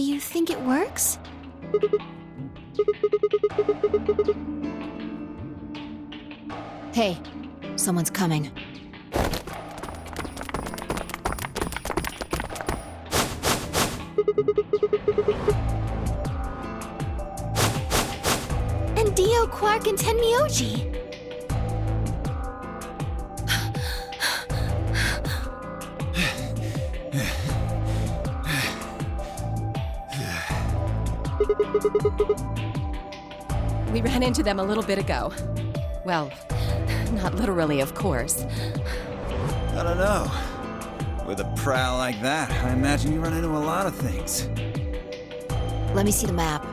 Do you think it works? Hey, someone's coming. And Dio, Quark, and Tenmyoji. We ran into them a little bit ago. Well, not literally, of course. I don't know. With a prowl like that, I imagine you run into a lot of things. Let me see the map.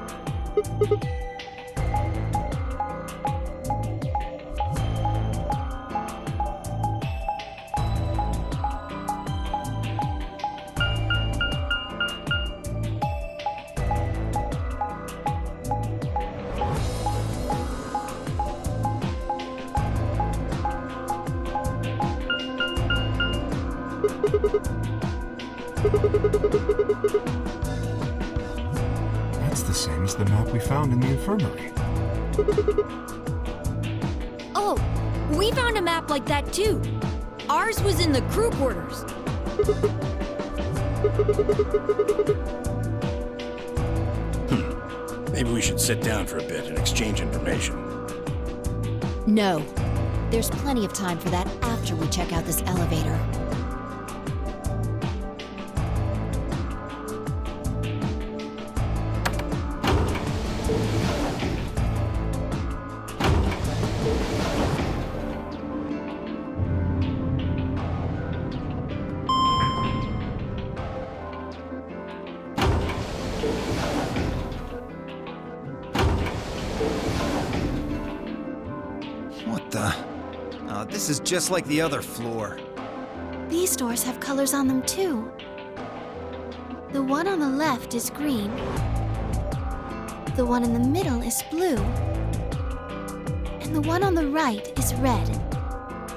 That's the same as the map we found in the infirmary. Oh, we found a map like that too. Ours was in the crew quarters. Maybe we should sit down for a bit and exchange information. No. There's plenty of time for that after we check out this elevator. What the? Oh, this is just like the other floor. These doors have colors on them too. The one on the left is green. The one in the middle is blue. And the one on the right is red.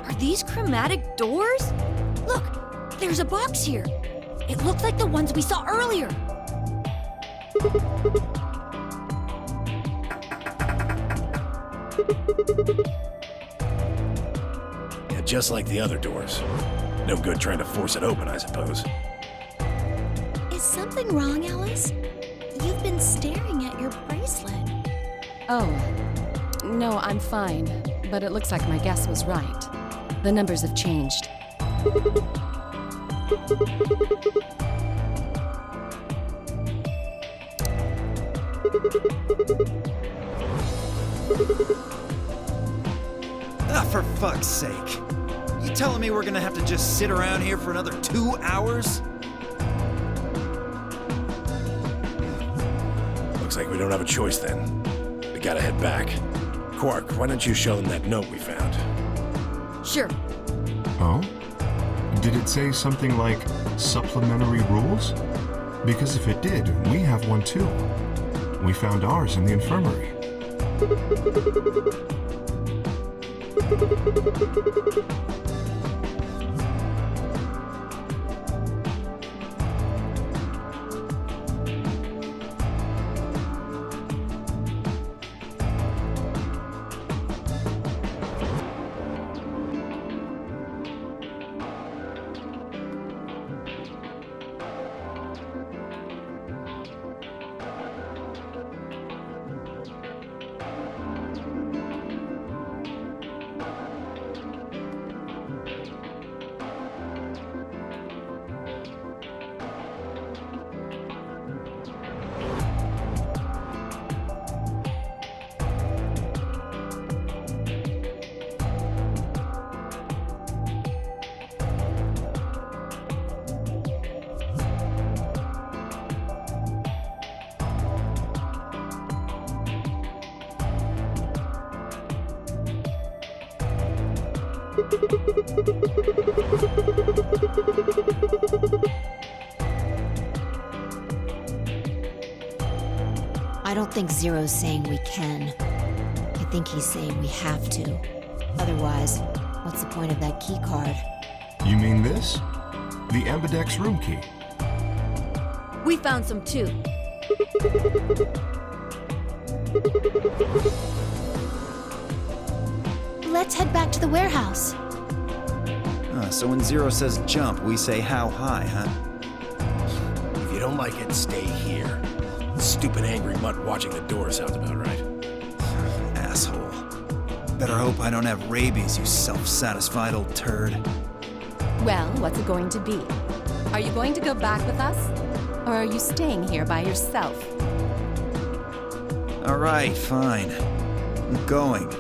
Are these chromatic doors? Look, there's a box here. It looks like the ones we saw earlier. Yeah, just like the other doors. No good trying to force it open, I suppose. Is something wrong, Alice? You've been staring at your bracelet. Oh, no, I'm fine. But it looks like my guess was right. The numbers have changed. Ah, for fuck's sake. You telling me we're gonna have to just sit around here for another 2 hours? Looks like we don't have a choice then. We gotta head back. Quark, why don't you show them that note we found? Sure. Oh? Did it say something like supplementary rules? Because if it did, we have one too. We found ours in the infirmary. I don't think Zero's saying we can. I think he's saying we have to. Otherwise, what's the point of that key card? You mean this? The Ambidex room key. We found some too. Let's head back to the warehouse. So when Zero says jump, we say how high, huh? If you don't like it, stay here. Stupid angry mutt watching the door sounds about right. Asshole. Better hope I don't have rabies, you self-satisfied old turd. Well, what's it going to be? Are you going to go back with us? Or are you staying here by yourself? Alright, fine. I'm going.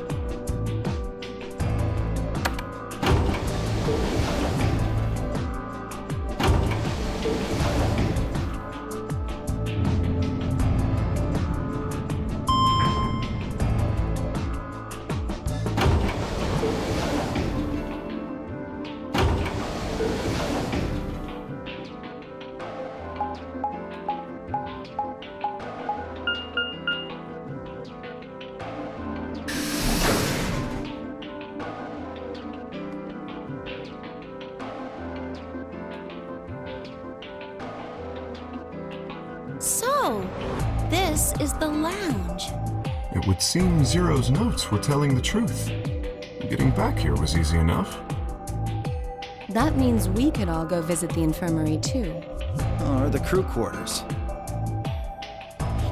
So, this is the lounge. It would seem Zero's notes were telling the truth. Getting back here was easy enough. That means we could all go visit the infirmary too. Or the crew quarters.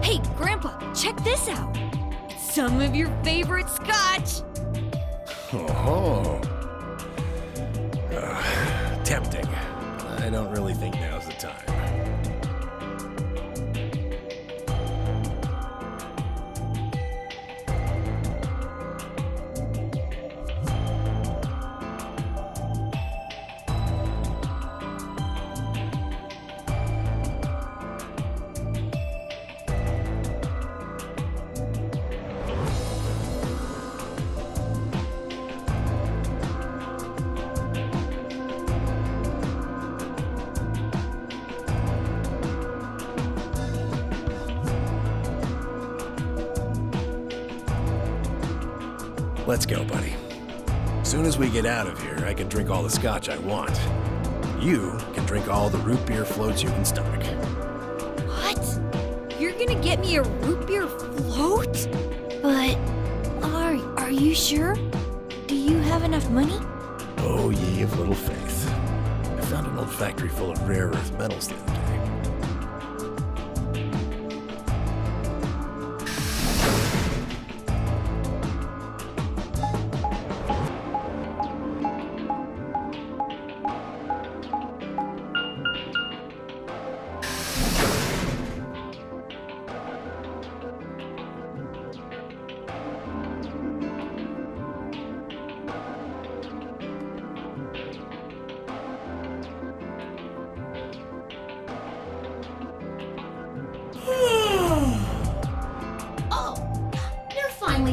Hey, Grandpa, check this out. It's some of your favorite scotch. Oh. Tempting. I don't really think now's the time. Let's go, buddy. As soon as we get out of here, I can drink all the scotch I want. You can drink all the root beer floats you can stomach. What? You're gonna get me a root beer float? But, are you sure? Do you have enough money? Oh, ye of little faith. I found an old factory full of rare earth metals the other day.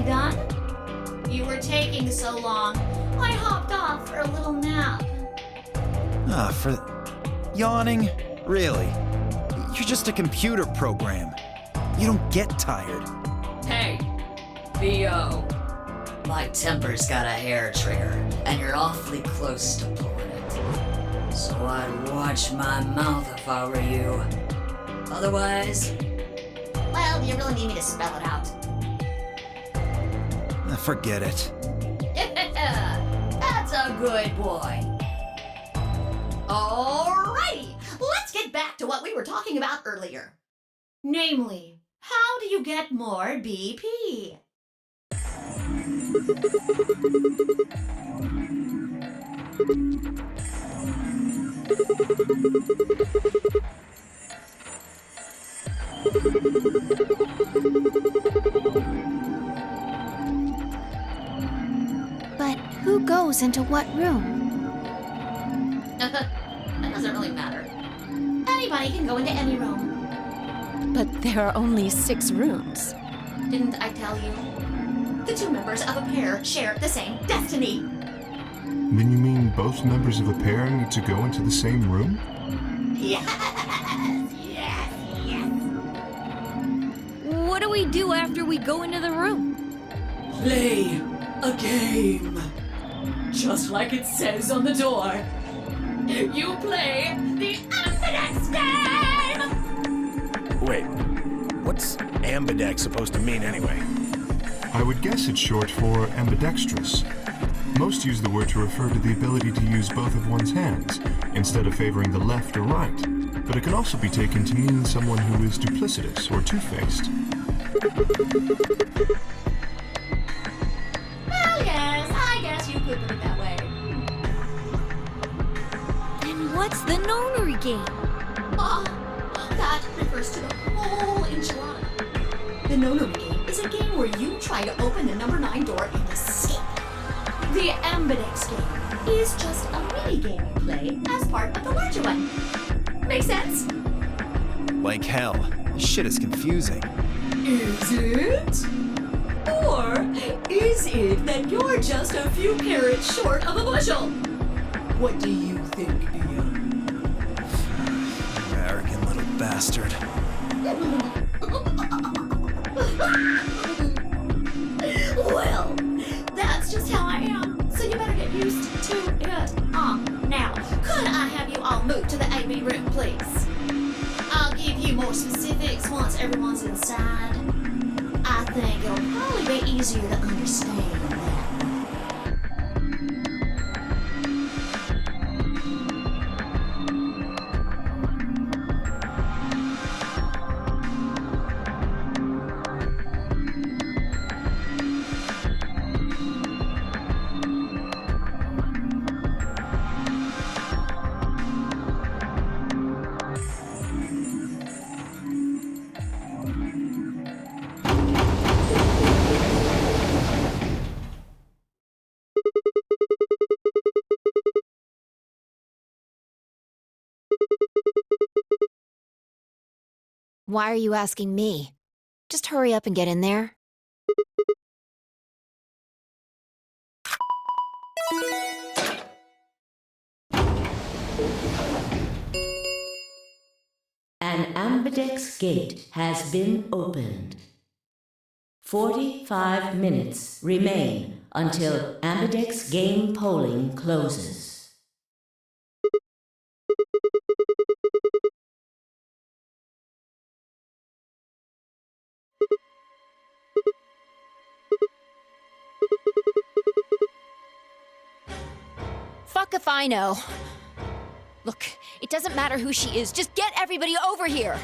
Done? You were taking so long. I hopped off for a little nap. For yawning? Really? You're just a computer program. You don't get tired. Hey, B.O. My temper's got a hair trigger, and you're awfully close to pulling it. So I'd watch my mouth if I were you. Otherwise... Well, do you really need me to spell it out? Forget it. That's a good boy. Alrighty, let's get back to what we were talking about earlier. Namely, how do you get more BP? But who goes into what room? That doesn't really matter. Anybody can go into any room. But there are only 6 rooms. Didn't I tell you? The 2 members of a pair share the same destiny. Then you mean both members of a pair need to go into the same room? Yes. What do we do after we go into the room? Play a game. Just like it says on the door. You play the Ambidex game! Wait, what's ambidex supposed to mean anyway? I would guess it's short for ambidextrous. Most use the word to refer to the ability to use both of one's hands, instead of favoring the left or right. But it can also be taken to mean someone who is duplicitous or two-faced. Well, yes, I guess you could put it that way. Then what's the Nonary game? Oh, that refers to the whole enchilada. The Nonary game is is a game where you try to open the number 9 door and escape. The Ambidex game is just a mini game you play as part of the larger one. Make sense? Like hell. This shit is confusing. Is it? Or is it that you're just a few carrots short of a bushel? What do you think, Dia? You arrogant little bastard. Well, that's just how I am, so you better get used to it. Now, could I have you all move to the AB room, please? I'll give you more specifics once everyone's inside. I think it'll probably be easier to understand that way. Why are you asking me? Just hurry up and get in there. An Ambidex gate has been opened. 45 minutes remain until Ambidex game polling closes. Fuck if I know. Look, it doesn't matter who she is, just get everybody over here!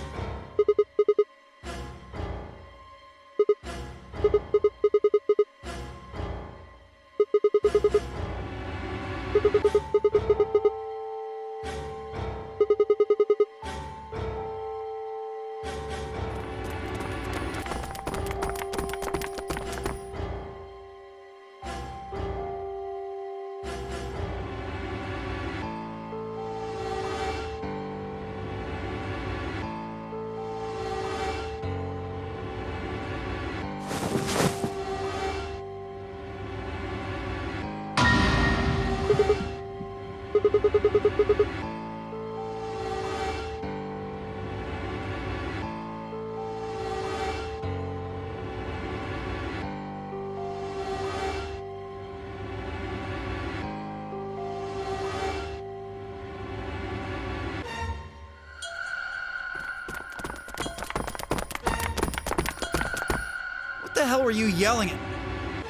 What the hell were you yelling at?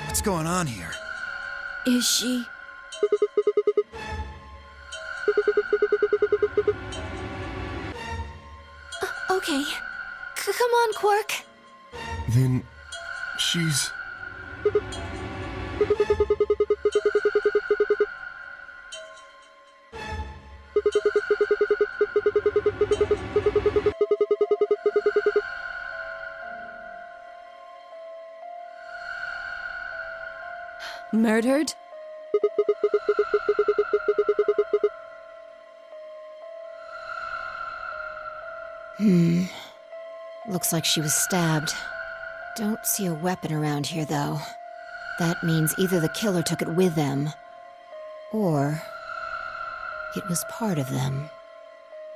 What's going on here? Is she? Okay. Come on, Quark. Then she's... Murdered? Looks like she was stabbed. Don't see a weapon around here, though. That means either the killer took it with them, or it was part of them.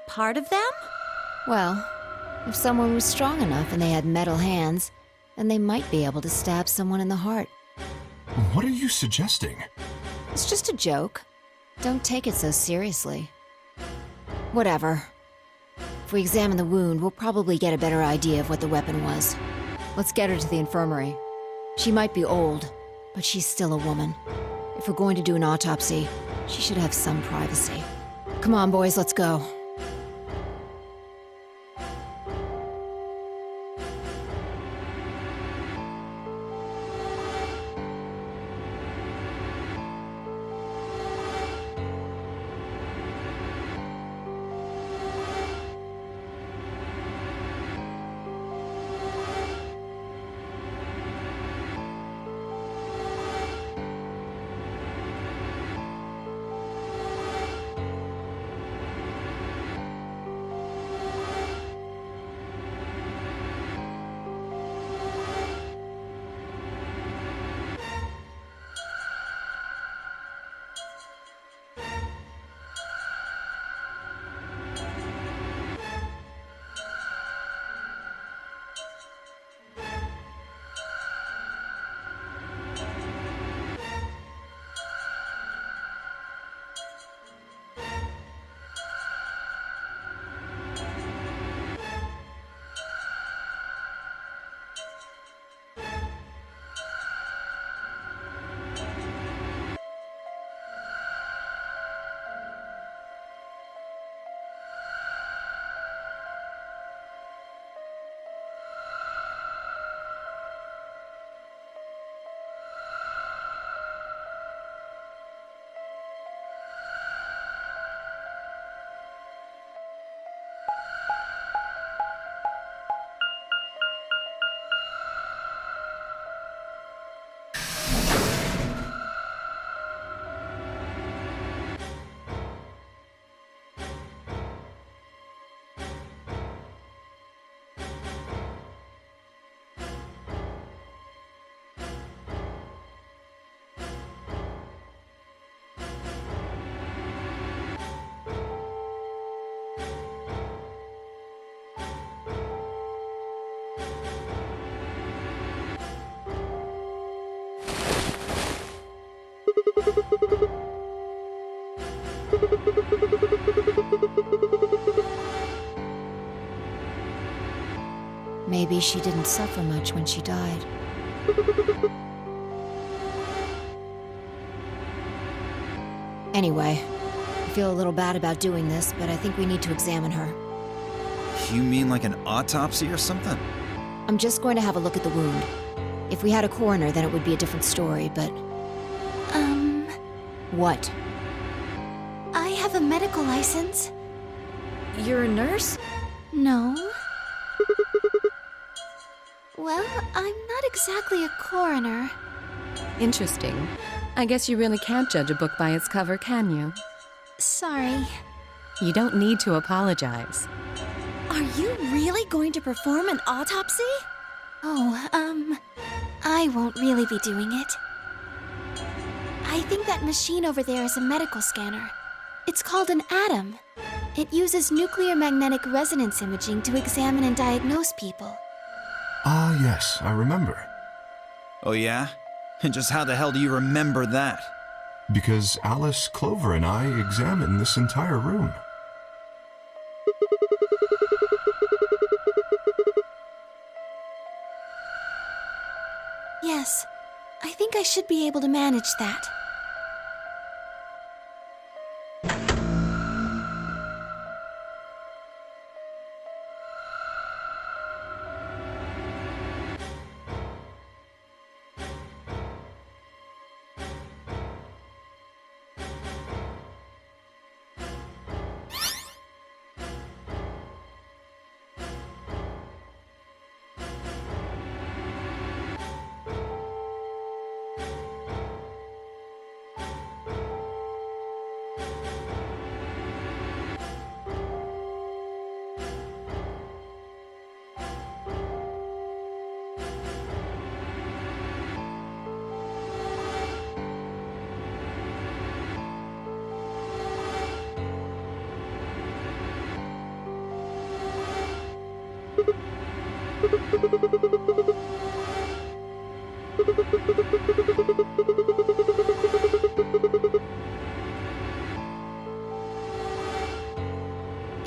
Part of them? Well, if someone was strong enough and they had metal hands, then they might be able to stab someone in the heart. What are you suggesting? It's just a joke. Don't take it so seriously. Whatever. If we examine the wound, we'll probably get a better idea of what the weapon was. Let's get her to the infirmary. She might be old, but she's still a woman. If we're going to do an autopsy, she should have some privacy. Come on, boys, let's go. Maybe she didn't suffer much when she died. Anyway, I feel a little bad about doing this, but I think we need to examine her. You mean like an autopsy or something? I'm just going to have a look at the wound. If we had a coroner, then it would be a different story, but... What? I have a medical license. You're a nurse? No. Well, I'm not exactly a coroner. Interesting. I guess you really can't judge a book by its cover, can you? Sorry. You don't need to apologize. Are you really going to perform an autopsy? Oh, I won't really be doing it. I think that machine over there is a medical scanner. It's called an ATOM. It uses nuclear magnetic resonance imaging to examine and diagnose people. Ah, yes, I remember. Oh yeah? And just how the hell do you remember that? Because Alice, Clover, and I examined this entire room. Yes, I think I should be able to manage that.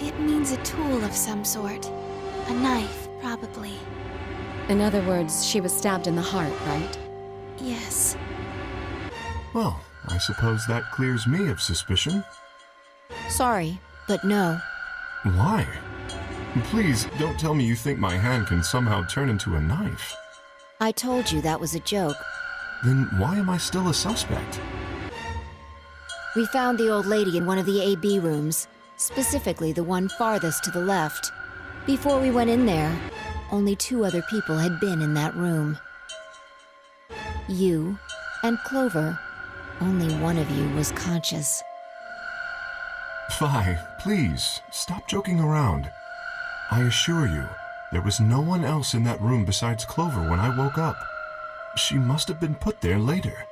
It means a tool of some sort. A knife, probably. In other words, she was stabbed in the heart, right? Yes. Well, I suppose that clears me of suspicion. Sorry, but no. Why? Please, don't tell me you think my hand can somehow turn into a knife. I told you that was a joke. Then why am I still a suspect? We found the old lady in one of the AB rooms, specifically the one farthest to the left. Before we went in there, only 2 other people had been in that room. You and Clover. Only one of you was conscious. Fi, please, stop joking around. I assure you, there was no one else in that room besides Clover when I woke up. She must have been put there later.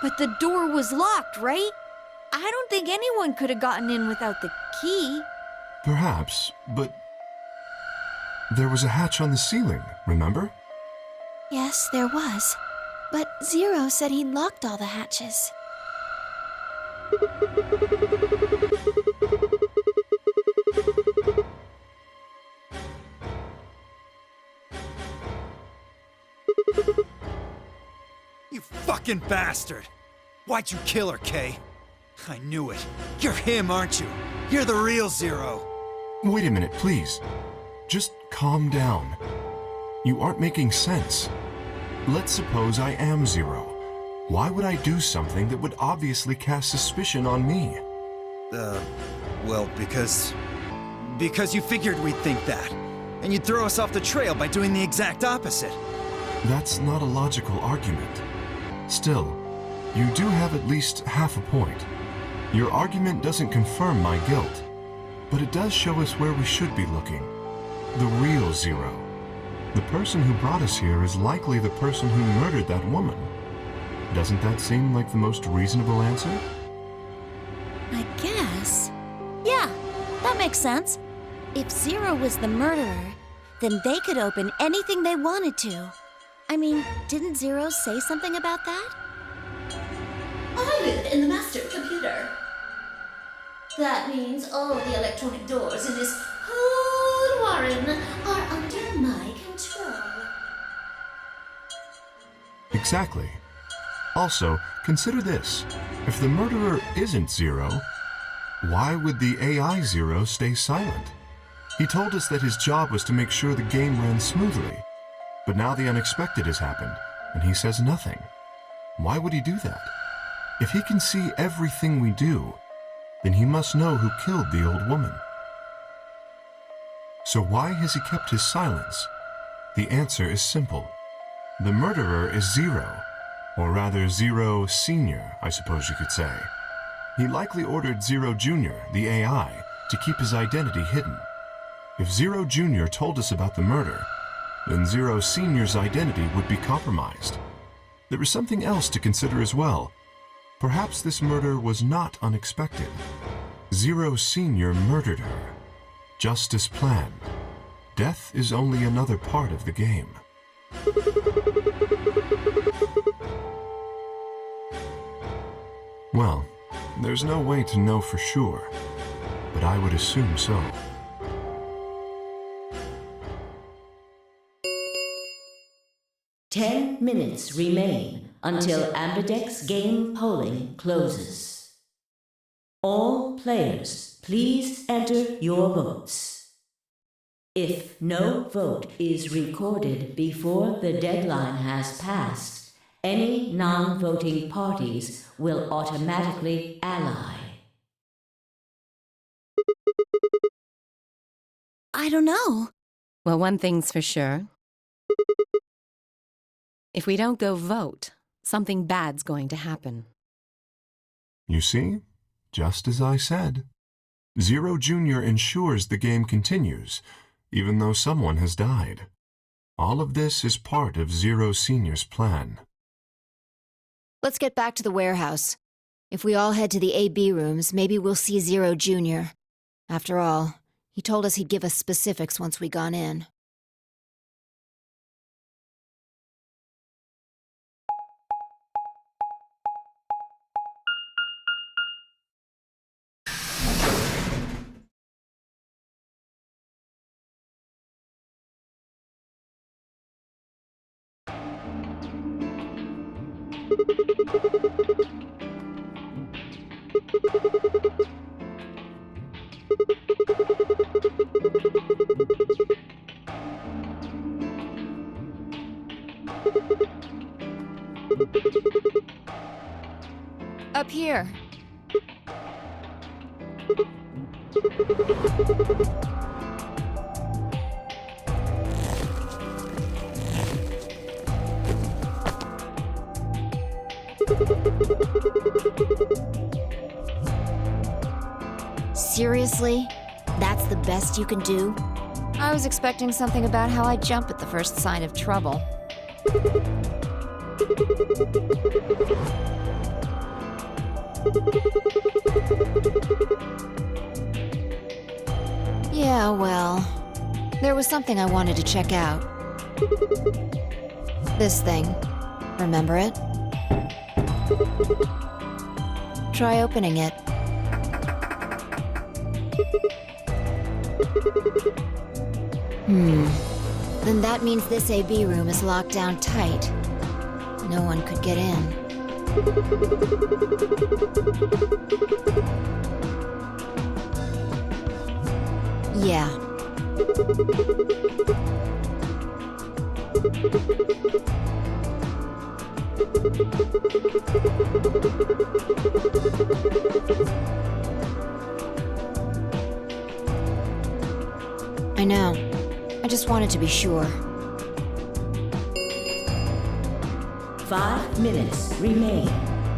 But the door was locked, right? I don't think anyone could have gotten in without the key. Perhaps, but there was a hatch on the ceiling, remember? Yes, there was. But Zero said he'd locked all the hatches. You fucking bastard! Why'd you kill her, Kay? I knew it. You're him, aren't you? You're the real Zero. Wait a minute, please. Just calm down. You aren't making sense. Let's suppose I am Zero. Why would I do something that would obviously cast suspicion on me? Well, because you figured we'd think that. And you'd throw us off the trail by doing the exact opposite. That's not a logical argument. Still, you do have at least half a point. Your argument doesn't confirm my guilt, but it does show us where we should be looking. The real Zero. The person who brought us here is likely the person who murdered that woman. Doesn't that seem like the most reasonable answer? I guess. Yeah, that makes sense. If Zero was the murderer, then they could open anything they wanted to. I mean, didn't Zero say something about that? I live in the master computer. That means all the electronic doors in this whole warren are under my control. Exactly. Also, consider this. If the murderer isn't Zero, why would the AI Zero stay silent? He told us that his job was to make sure the game ran smoothly. But now the unexpected has happened, and he says nothing. Why would he do that? If he can see everything we do, then he must know who killed the old woman. So why has he kept his silence? The answer is simple. The murderer is Zero, or rather Zero Senior, I suppose you could say. He likely ordered Zero Junior, the AI, to keep his identity hidden. If Zero Junior told us about the murder, then Zero Senior's identity would be compromised. There is something else to consider as well. Perhaps this murder was not unexpected. Zero Senior murdered her, just as planned. Death is only another part of the game. Well, there's no way to know for sure, but I would assume so. Ten minutes remain until Ambidex game polling closes. All players, please enter your votes. If no vote is recorded before the deadline has passed, any non-voting parties will automatically ally. I don't know. Well, one thing's for sure. If we don't go vote, something bad's going to happen. You see? Just as I said. Zero Junior ensures the game continues, even though someone has died. All of this is part of Zero Senior's plan. Let's get back to the warehouse. If we all head to the AB rooms, maybe we'll see Zero Junior. After all, he told us he'd give us specifics once we'd gone in. Up here. Seriously? That's the best you can do? I was expecting something about how I jump at the first sign of trouble. Yeah, well, there was something I wanted to check out. This thing. Remember it? Try opening it. Then that means this AB room is locked down tight. No one could get in. Yeah. I know. I just wanted to be sure. 5 minutes remain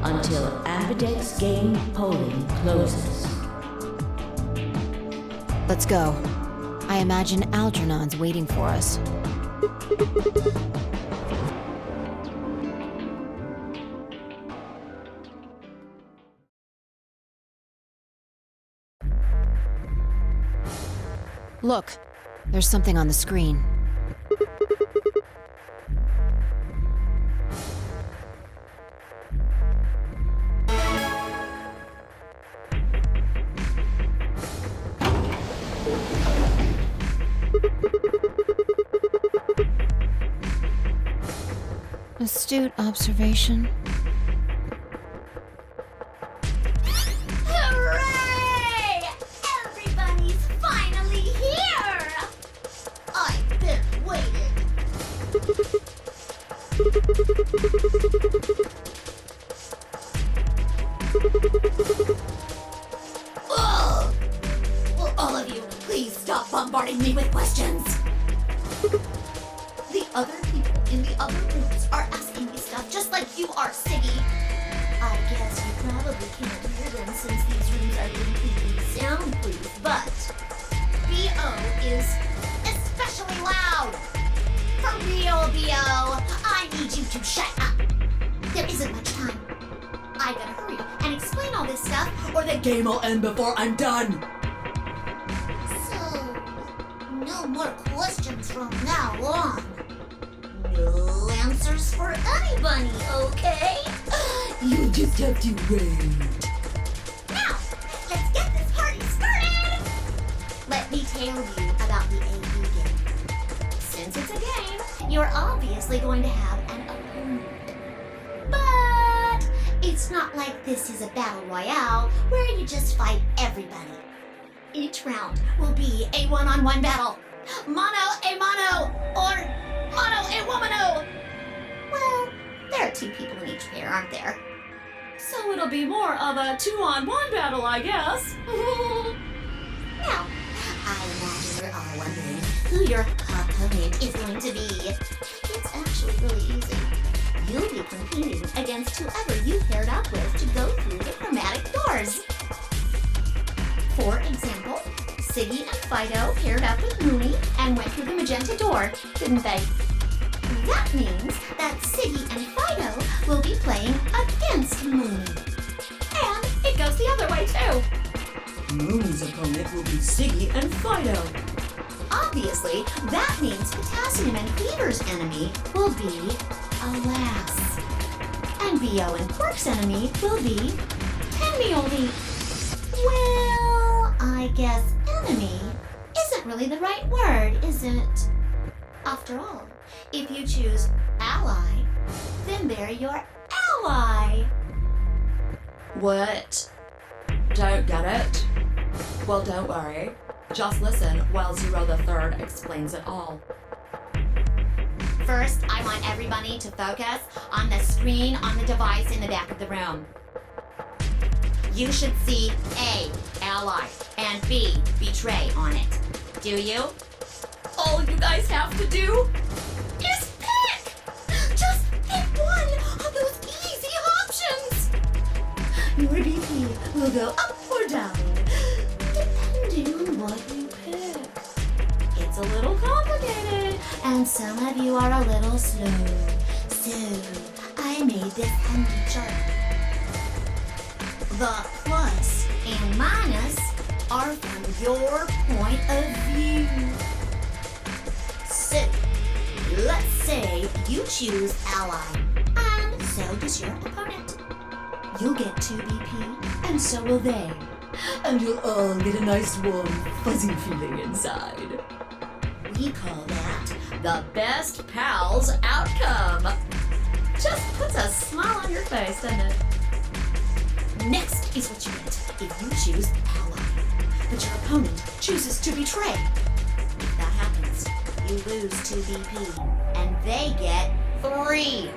until Ambidex game polling closes. Let's go. I imagine Algernon's waiting for us. Look, there's something on the screen. Astute observation. Hooray! Everybody's finally here! I've been waiting. Ugh! Will all of you please stop bombarding me with questions? The other people in the other rooms are asking me stuff just like you are, Siggy. I guess you probably can't hear them since these rooms are completely soundproof, but B.O. is especially loud. For real, B.O., I need you to shut up. There isn't much time. I gotta hurry and explain all this stuff, or the game will end before I'm done. So, no more questions from now on. No answers for anybody, okay? You just have to wait. Now, let's get this party started! Let me tell you about the AB game. Since it's a game, you're obviously going to have an opponent. But it's not like this is a battle royale where you just fight everybody. Each round will be a one-on-one battle. Mono a mono, or mono a womano. Well, there are 2 people in each pair, aren't there? So it'll be more of a 2-on-1 battle, I guess. Now, I imagine we're all wondering who your opponent is going to be. It's actually really easy. You'll be competing against whoever you paired up with to go through the chromatic doors. For example, Siggy and Fido paired up with Mooney and went through the magenta door, didn't they? That means that Siggy and Fido will be playing against Mooney. And it goes the other way too. Mooney's opponent will be Siggy and Fido. Obviously, that means Potassium and Fever's enemy will be Alas. And B.O. and Pork's enemy will be Tenmioldi. Well, I guess enemy isn't really the right word, is it? After all, if you choose ally, then they're your ally. What? Don't get it? Well, don't worry. Just listen while Zero the Third explains it all. First, I want everybody to focus on the screen on the device in the back of the room. You should see A, ally, and B, betray on it. Do you? All you guys have to do is pick! Just pick one of those easy options! Your BP will go up or down, depending on what you pick. It's a little complicated, and some of you are a little slow. So, I made this handy chart. The plus and minus are from your point of view. So, let's say you choose ally, and so does your opponent. You'll get 2 BP, and so will they. And you'll all get a nice warm, fuzzy feeling inside. We call that the best pals outcome. Just puts a smile on your face, doesn't it? Next is what you get if you choose ally, but your opponent chooses to betray. If that happens, you lose 2 BP, and they get 3.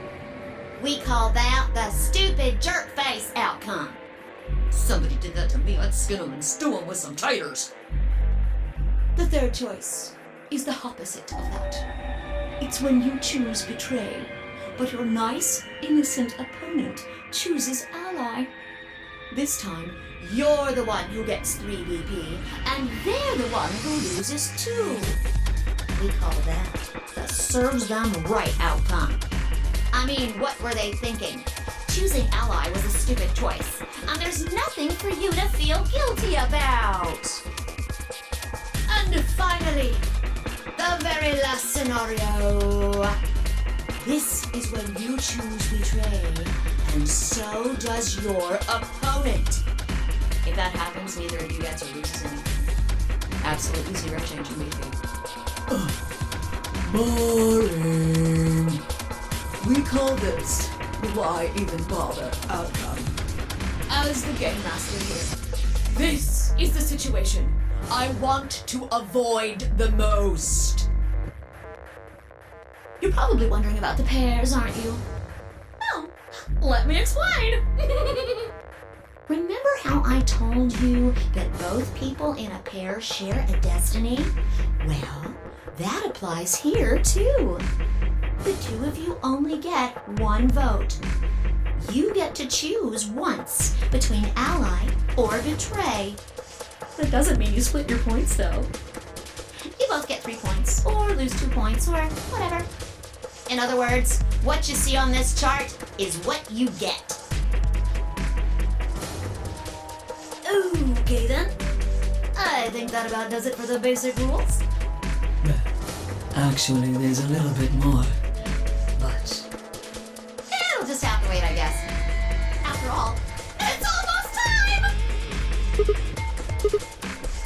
We call that the stupid jerk face outcome. somebody did that to me, I'd skin them and stew them with some taters. The third choice is the opposite of that. It's when you choose betray, but your nice, innocent opponent chooses ally. This time, you're the one who gets 3 BP, and they're the one who loses 2. We call that the serves them right outcome. I mean, what were they thinking? Choosing ally was a stupid choice, and there's nothing for you to feel guilty about. And finally, the very last scenario. This is when you choose betray, and so does your opponent. If that happens, neither of you gets or loses anything. Absolutely zero change in BP. Boring. We call this the why even bother outcome. As the game master here, this is the situation I want to avoid the most. You're probably wondering about the pairs, aren't you? Oh, let me explain. Remember how I told you that both people in a pair share a destiny? Well, that applies here too. The two of you only get one vote. You get to choose once between ally or betray. That doesn't mean you split your points though. You both get 3 points, or lose 2 points, or whatever. In other words, what you see on this chart is what you get. Okay then. I think that about does it for the basic rules. Actually, there's a little bit more. But It'll just have to wait, I guess. After all, it's almost time!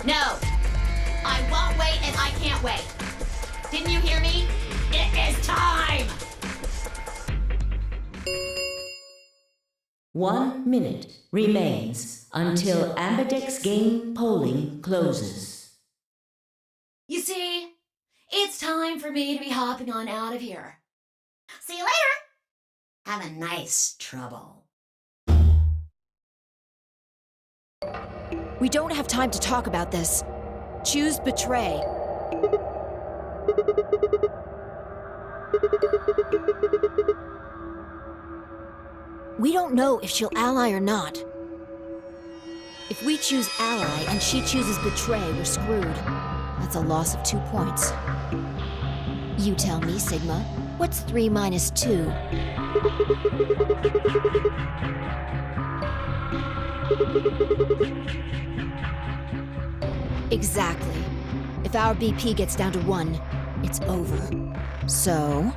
No! I won't wait and I can't wait. Didn't you hear me? It is time! 1 minute remains until Ambidex game polling closes. You see, it's time for me to be hopping on out of here. See you later! Have a nice trouble. We don't have time to talk about this. Choose betray. We don't know if she'll ally or not. If we choose ally and she chooses betray, we're screwed. That's a loss of 2 points. You tell me, Sigma. What's 3 minus 2? Exactly. If our BP gets down to 1, it's over. So...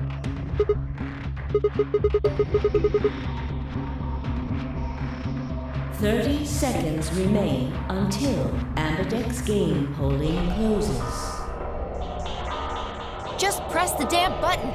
"30 seconds remain until Ambidex game polling closes. just press the damn button!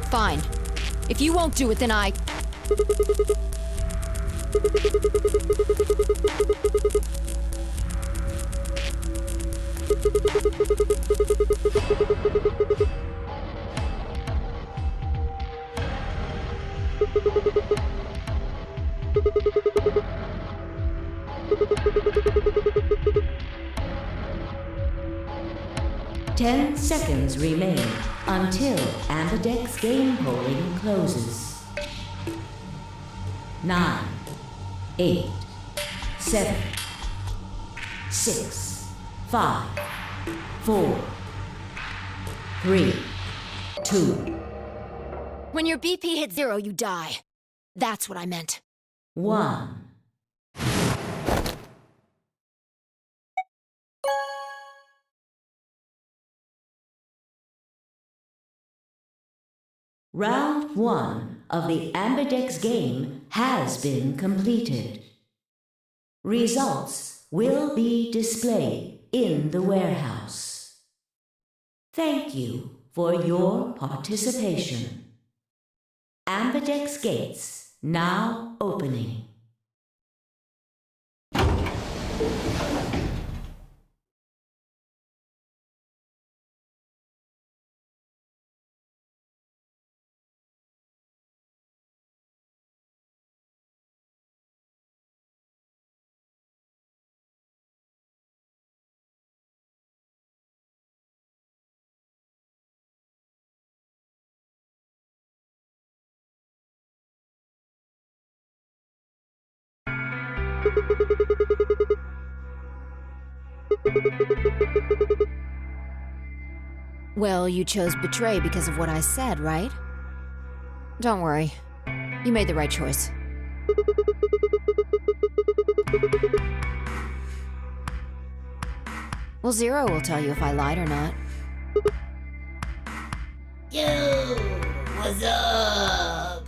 Fine. If you won't do it, then I... Ten seconds remain until Ambidex game polling closes. 9, 8, 7, 6, 5, 4, 3, 2. When your BP hits 0, you die. That's what I meant. 1. Round 1 of the Ambidex game has been completed. Results will be displayed in the warehouse. Thank you for your participation. Ambidex gates now opening. Well, you chose betray because of what I said, right? Don't worry. You made the right choice. Well, Zero will tell you if I lied or not. Yo, what's up?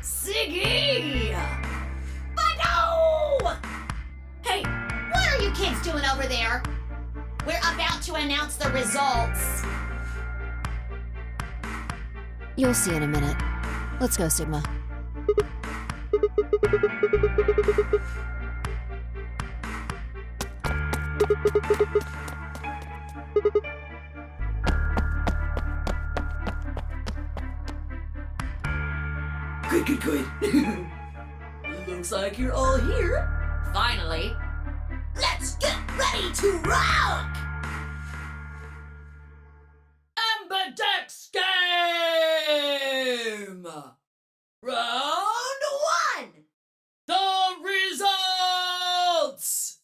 Siggy! But Hey, what are you kids doing over there? We're about to announce the results. You'll see in a minute. Let's go, Sigma. Good. Looks like you're all here. Finally, let's get ready to rock! Ambidex game! Round 1! The results!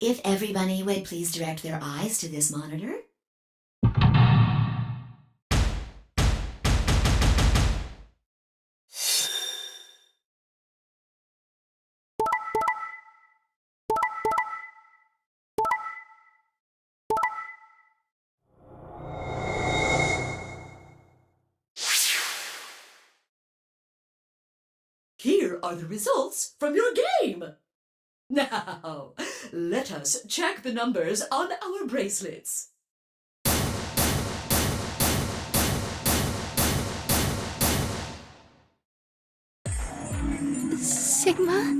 If everybody would please direct their eyes to this monitor. Here are the results from your game. Now, let us check the numbers on our bracelets. Sigma,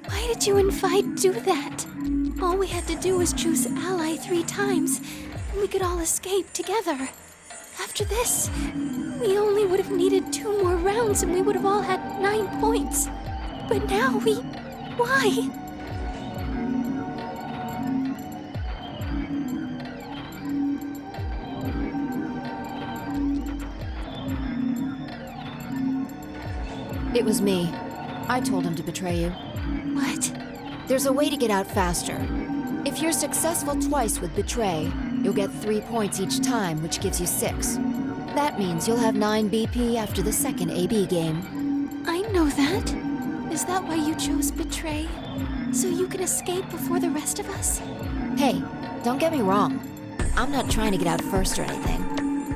why did you and Vi do that? All we had to do was choose ally 3 times, and we could all escape together. After this, we only would have needed 2 more rounds and we would have all had 9 points. But now why? It was me. I told him to betray you. What? There's a way to get out faster. If you're successful twice with Betray, you'll get 3 points each time, which gives you 6. That means you'll have 9 BP after the second AB game. I know that. Is that why you chose Betray? So you can escape before the rest of us? Hey, don't get me wrong. I'm not trying to get out first or anything.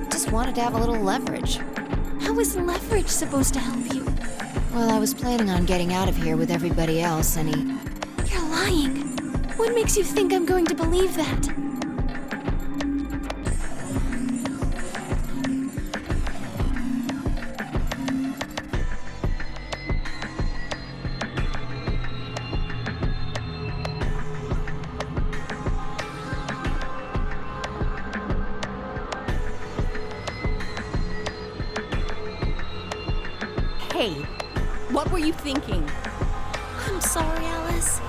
Just wanted to have a little leverage. How is leverage supposed to help you? Well, I was planning on getting out of here with everybody else, and he... You're lying. What makes you think I'm going to believe that? Hey, what were you thinking? I'm sorry, Alice.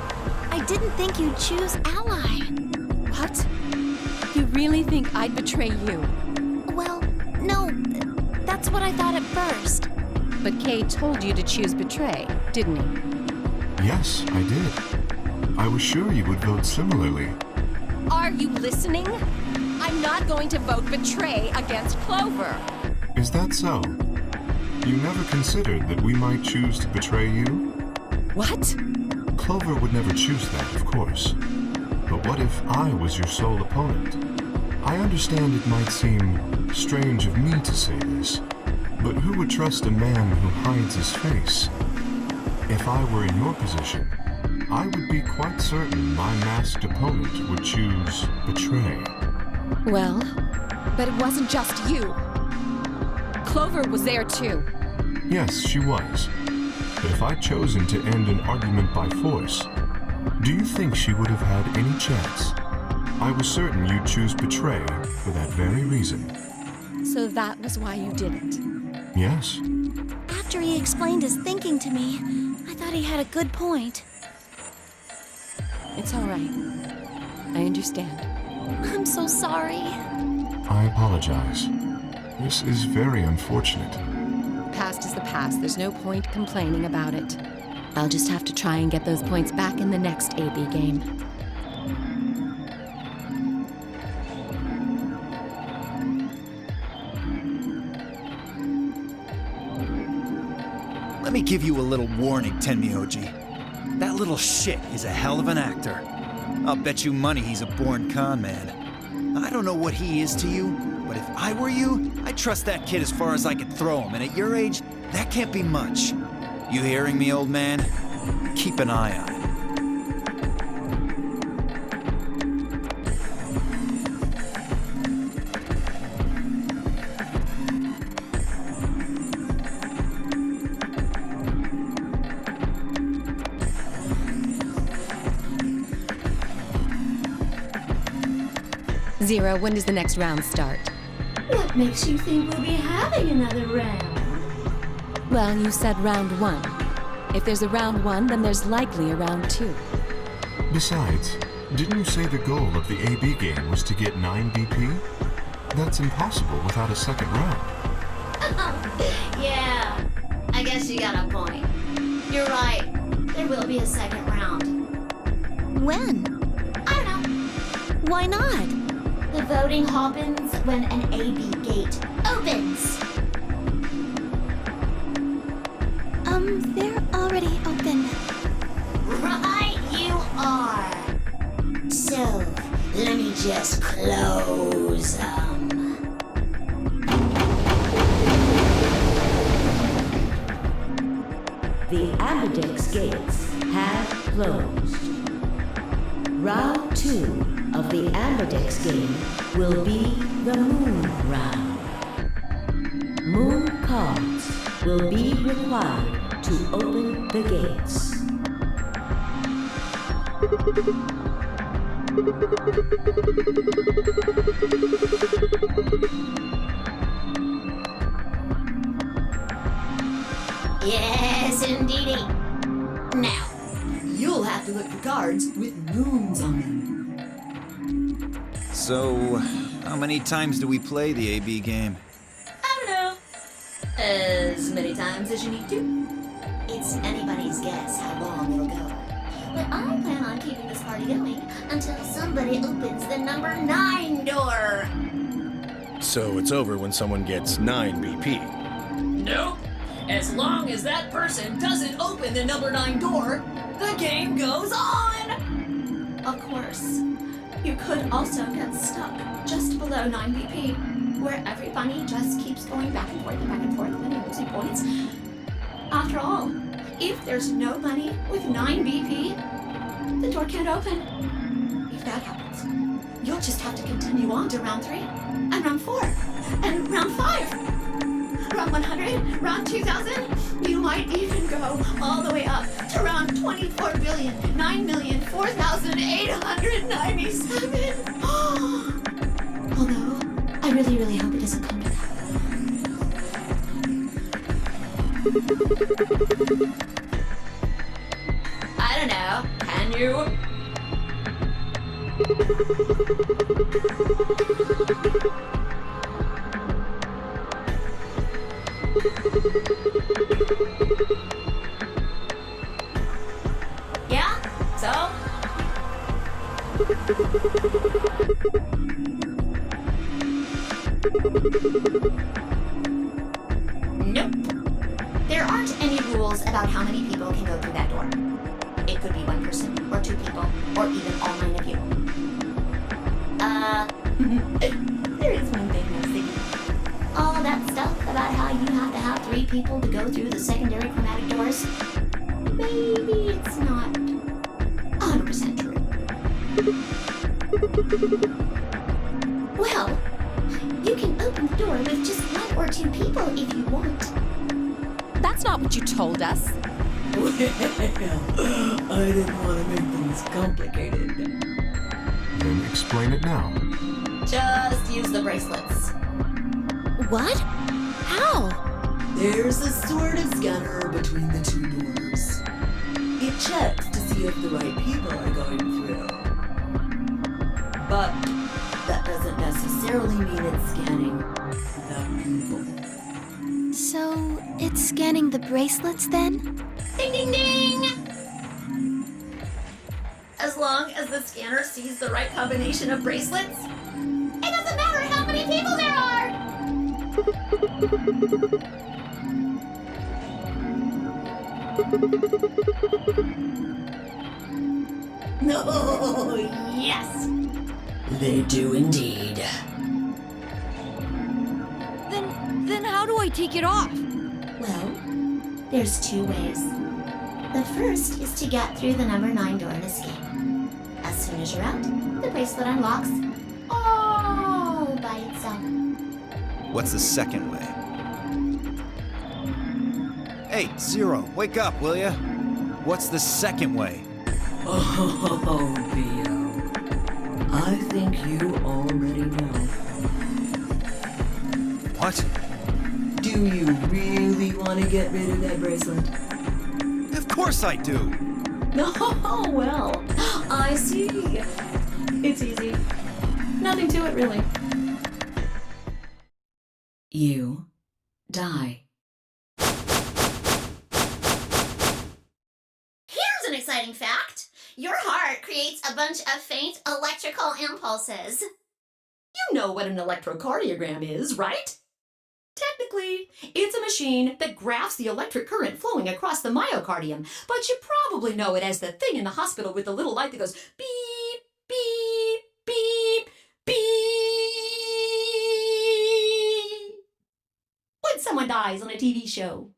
I didn't think you'd choose ally. What? You really think I'd betray you? Well, no. That's what I thought at first. But Kay told you to choose betray, didn't he? Yes, I did. I was sure you would vote similarly. Are you listening? I'm not going to vote betray against Clover. Is that so? You never considered that we might choose to betray you? What? Clover would never choose that, of course. But what if I was your sole opponent? I understand it might seem strange of me to say this, but who would trust a man who hides his face? If I were in your position, I would be quite certain my masked opponent would choose betray. Well, but it wasn't just you. Clover was there too. Yes, she was. But if I'd chosen to end an argument by force, do you think she would have had any chance? I was certain you'd choose betray for that very reason. So that was why you did it. Yes. After he explained his thinking to me, I thought he had a good point. It's all right. I understand. I'm so sorry. I apologize. This is very unfortunate. The past is the past. There's no point complaining about it. I'll just have to try and get those points back in the next AB game. Let me give you a little warning, Tenmyoji. That little shit is a hell of an actor. I'll bet you money he's a born con man. I don't know what he is to you, but if I were you, I'd trust that kid as far as I could throw him, and at your age, that can't be much. You hearing me, old man? Keep an eye on him. 0, when does the next round start? What makes you think we'll be having another round? Well, you said round 1. If there's a round 1, then there's likely a round 2. Besides, didn't you say the goal of the AB game was to get 9 BP? That's impossible without a second round. Yeah, I guess you got a point. You're right. There will be a second round. When? I don't know. Why not? The voting happens when an AB gate opens. They're already open. Right you are. So, let me just close them. The Ambidex gates have closed. Round 2 of the Ambidex game will be the Moon Round. Moon cards will be required to open the gates. Yes, indeedy. Now, You'll have to look for cards with moons on them. So, how many times do we play the AB game? I don't know. As many times as you need to. It's anybody's guess how long it'll go. But I plan on keeping this party going until somebody opens the number 9 door. So it's over when someone gets 9 BP. Nope. As long as that person doesn't open the number 9 door, the game goes on! Of course. You could also get stuck just below 9 BP, where every bunny just keeps going back and forth and losing points. After all, if there's no bunny with 9 BP, the door can't open. If that happens, you'll just have to continue on to round 3, and round 4, and round 5. Round 100, round 2000, you might even go all the way up to round 24,9,004,897. Although, I really hope it doesn't come to that. I don't know, can you? Yeah? So? Nope. There aren't any rules about how many people can go through that door. It could be 1 person, or 2 people, or even all 9 of you. There is one thing I'm thinking. All that stuff about how you have to have 3 people to go through the secondary chromatic doors, maybe it's not 100% true. Well, you can open the door with just 1 or 2 people if you want. That's not what you told us. Well, I didn't want to make things complicated. Then explain it now. Just use the bracelets. What? How? There's a sort of scanner between the 2 doors. It checks to see if the right people are going through. But that doesn't necessarily mean it's scanning the people. So, it's scanning the bracelets then? Ding ding ding! As long as the scanner sees the right combination of bracelets, it doesn't matter how many people there are! Oh, yes! They do indeed. Then how do I take it off? Well, there's two ways. The first is to get through the number 9 door and escape. As soon as you're out, the bracelet unlocks all by itself. What's the second way? Hey, Zero, wake up, will ya? What's the second way? Oh, Bio. I think you already know. What? Do you really want to get rid of that bracelet? Of course I do! Oh, well, I see. It's easy. Nothing to it, really. You die. Here's an exciting fact. Your heart creates a bunch of faint electrical impulses. You know what an electrocardiogram is, right? Technically, it's a machine that graphs the electric current flowing across the myocardium, but you probably know it as the thing in the hospital with the little light that goes beep, beep, beep, beep when someone dies on a TV show.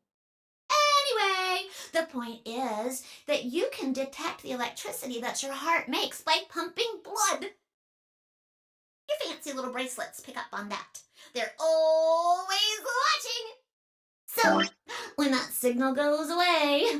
Anyway, the point is that you can detect the electricity that your heart makes by pumping blood. Your fancy little bracelets pick up on that. They're always watching. So, when that signal goes away,